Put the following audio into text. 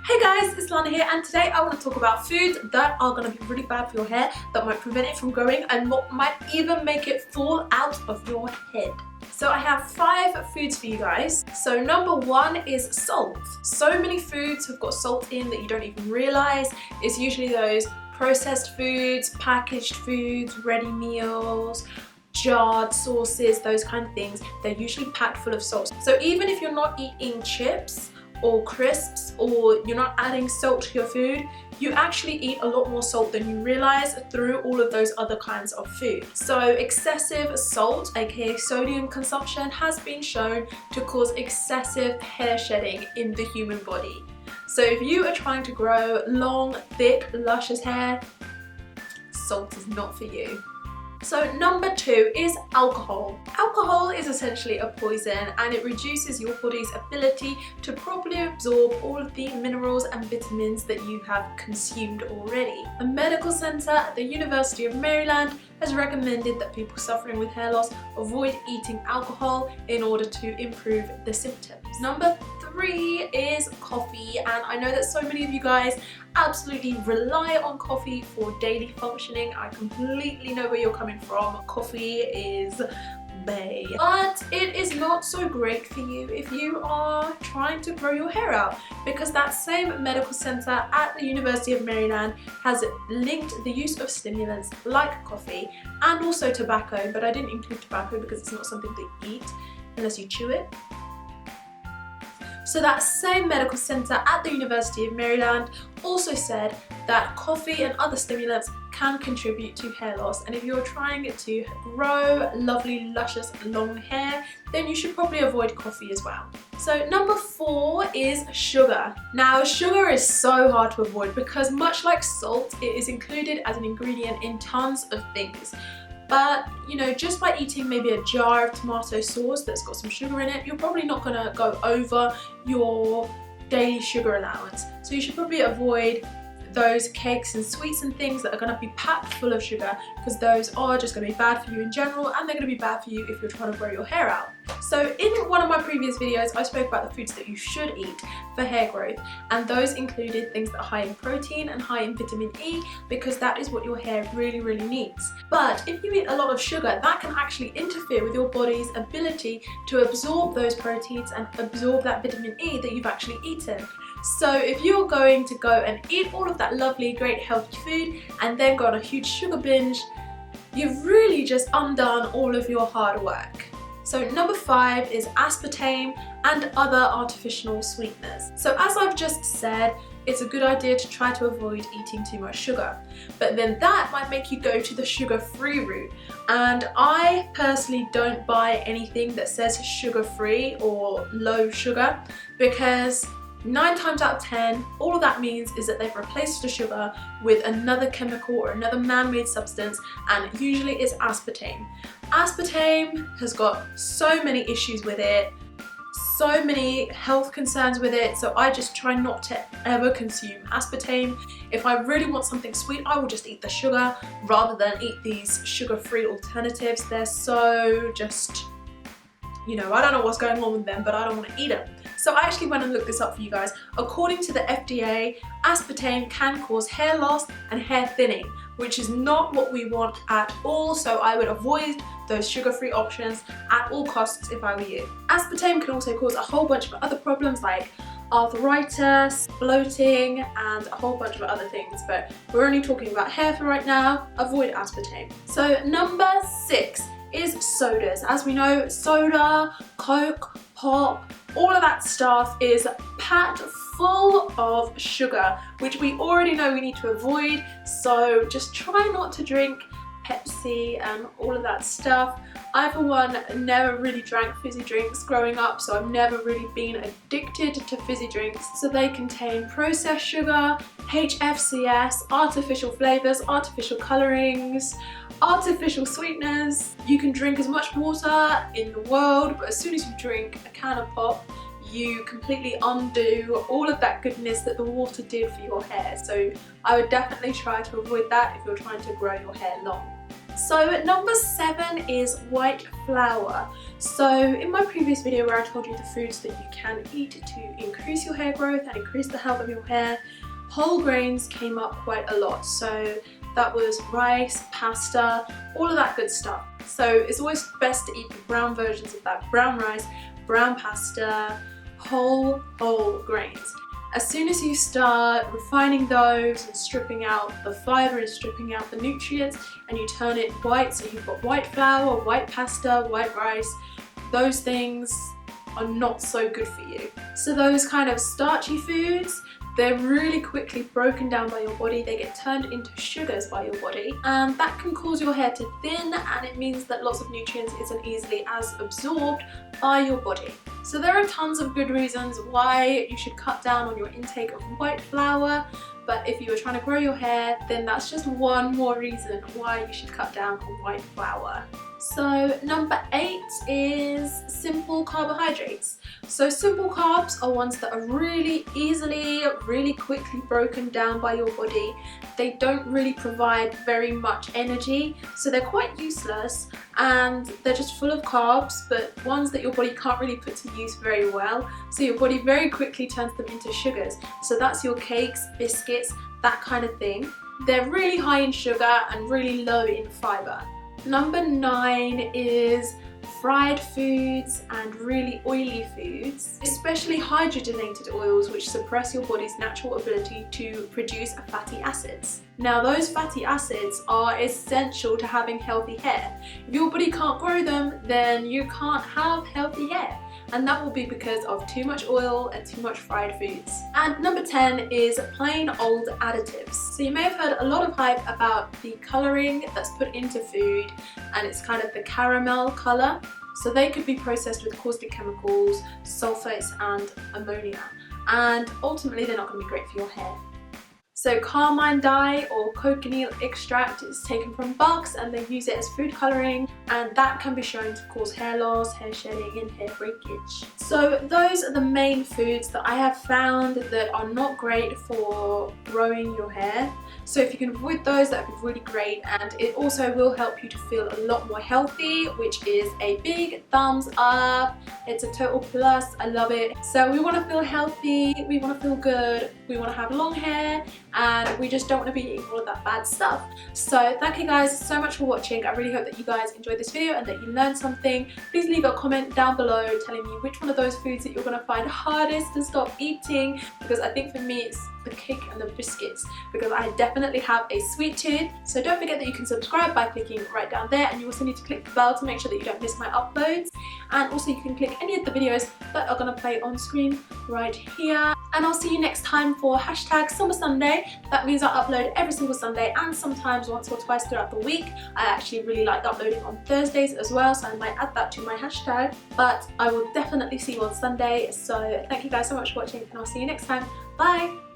Hey guys, it's Lana here, and today I want to talk about foods that are going to be really bad for your hair, that might prevent it from growing and what might even make it fall out of your head. So I have 5 foods for you guys. So number 1 is salt. So many foods have got salt in that you don't even realise. It's usually those processed foods, packaged foods, ready meals, jarred sauces, those kind of things. They're usually packed full of salt. So even if you're not eating chips or crisps, or you're not adding salt to your food, you actually eat a lot more salt than you realize through all of those other kinds of food. So excessive salt, aka sodium consumption, has been shown to cause excessive hair shedding in the human body. So if you are trying to grow long, thick, luscious hair, salt is not for you. So number 2 is alcohol. Alcohol is essentially a poison, and it reduces your body's ability to properly absorb all of the minerals and vitamins that you have consumed already. A medical centre at the University of Maryland has recommended that people suffering with hair loss avoid eating alcohol in order to improve the symptoms. Number 3 is coffee, and I know that so many of you guys absolutely rely on coffee for daily functioning. I completely know where you're coming from. Coffee is bae. But it is not so great for you if you are trying to grow your hair out, because that same medical centre at the University of Maryland has linked the use of stimulants like coffee and also tobacco, but I didn't include tobacco because it's not something to eat unless you chew it. So that same medical centre at the University of Maryland also said that coffee and other stimulants can contribute to hair loss, and if you're trying to grow lovely, luscious, long hair, then you should probably avoid coffee as well. So number 4 is sugar. Now sugar is so hard to avoid because much like salt, it is included as an ingredient in tons of things. But you know, just by eating maybe a jar of tomato sauce that's got some sugar in it, you're probably not going to go over your daily sugar allowance. So you should probably avoid those cakes and sweets and things that are going to be packed full of sugar, because those are just going to be bad for you in general, and they're going to be bad for you if you're trying to grow your hair out. So in one of my previous videos I spoke about the foods that you should eat for hair growth, and those included things that are high in protein and high in vitamin E, because that is what your hair really needs. But if you eat a lot of sugar, that can actually interfere with your body's ability to absorb those proteins and absorb that vitamin E that you've actually eaten. So if you're going to go and eat all of that lovely, great, healthy food and then go on a huge sugar binge, you've really just undone all of your hard work. So number 5 is aspartame and other artificial sweeteners. So as I've just said, it's a good idea to try to avoid eating too much sugar. But then that might make you go to the sugar-free route. And I personally don't buy anything that says sugar-free or low sugar, because 9 times out of 10, all of that means is that they've replaced the sugar with another chemical or another man-made substance, and usually it's aspartame. Aspartame has got so many issues with it, so many health concerns with it, so I just try not to ever consume aspartame. If I really want something sweet, I will just eat the sugar rather than eat these sugar-free alternatives. They're so just, you know, I don't know what's going on with them, but I don't want to eat them. So I actually went and looked this up for you guys. According to the FDA, aspartame can cause hair loss and hair thinning, which is not what we want at all, so I would avoid those sugar-free options at all costs if I were you. Aspartame can also cause a whole bunch of other problems like arthritis, bloating, and a whole bunch of other things, but we're only talking about hair for right now. Avoid aspartame. So number 6 is sodas. As we know, soda, Coke, pop, all of that stuff is packed full of sugar, which we already know we need to avoid, so just try not to drink Pepsi and all of that stuff. I, for one, never really drank fizzy drinks growing up, so I've never really been addicted to fizzy drinks. So they contain processed sugar, HFCS, artificial flavours, artificial colourings, artificial sweeteners. You can drink as much water in the world, but as soon as you drink a can of pop, you completely undo all of that goodness that the water did for your hair. So I would definitely try to avoid that if you're trying to grow your hair long. So number 7 is white flour. So in my previous video where I told you the foods that you can eat to increase your hair growth and increase the health of your hair, whole grains came up quite a lot. So that was rice, pasta, all of that good stuff. So it's always best to eat the brown versions of that: brown rice, brown pasta, whole grains. As soon as you start refining those and stripping out the fibre and stripping out the nutrients, and you turn it white, so you've got white flour, white pasta, white rice, those things are not so good for you. So those kind of starchy foods, they're really quickly broken down by your body. They get turned into sugars by your body, and that can cause your hair to thin, and it means that lots of nutrients isn't easily as absorbed by your body. So there are tons of good reasons why you should cut down on your intake of white flour, but if you are trying to grow your hair, then that's just one more reason why you should cut down on white flour. So number 8 is simple carbohydrates. So simple carbs are ones that are really easily, really quickly broken down by your body. They don't really provide very much energy, so they're quite useless, and they're just full of carbs, but ones that your body can't really put to use very well. So your body very quickly turns them into sugars. So that's your cakes, biscuits, that kind of thing. They're really high in sugar and really low in fibre. Number 9 is fried foods and really oily foods, especially hydrogenated oils, which suppress your body's natural ability to produce fatty acids. Now those fatty acids are essential to having healthy hair. If your body can't grow them, then you can't have healthy hair. And that will be because of too much oil and too much fried foods. And number 10 is plain old additives. So you may have heard a lot of hype about the colouring that's put into food, and it's kind of the caramel colour. So they could be processed with caustic chemicals, sulfates and ammonia, and ultimately they're not going to be great for your hair. So carmine dye or cochineal extract is taken from bugs, and they use it as food colouring, and that can be shown to cause hair loss, hair shedding and hair breakage. So those are the main foods that I have found that are not great for growing your hair. So if you can avoid those, that would be really great, and it also will help you to feel a lot more healthy, which is a big thumbs up. It's a total plus, I love it. So we want to feel healthy, we want to feel good, we want to have long hair, and we just don't want to be eating all of that bad stuff. So thank you guys so much for watching. I really hope that you guys enjoyed this video and that you learned something. Please leave a comment down below telling me which one of those foods that you're going to find hardest to stop eating, because I think for me it's the cake and the biscuits, because I definitely have a sweet tooth. So don't forget that you can subscribe by clicking right down there, and you also need to click the bell to make sure that you don't miss my uploads, and also you can click any of the videos that are going to play on screen right here. And I'll see you next time for #Summer Sunday. That means I upload every single Sunday and sometimes once or twice throughout the week. I actually really like uploading on Thursdays as well, so I might add that to my hashtag, but I will definitely see you on Sunday. So thank you guys so much for watching, and I'll see you next time. Bye!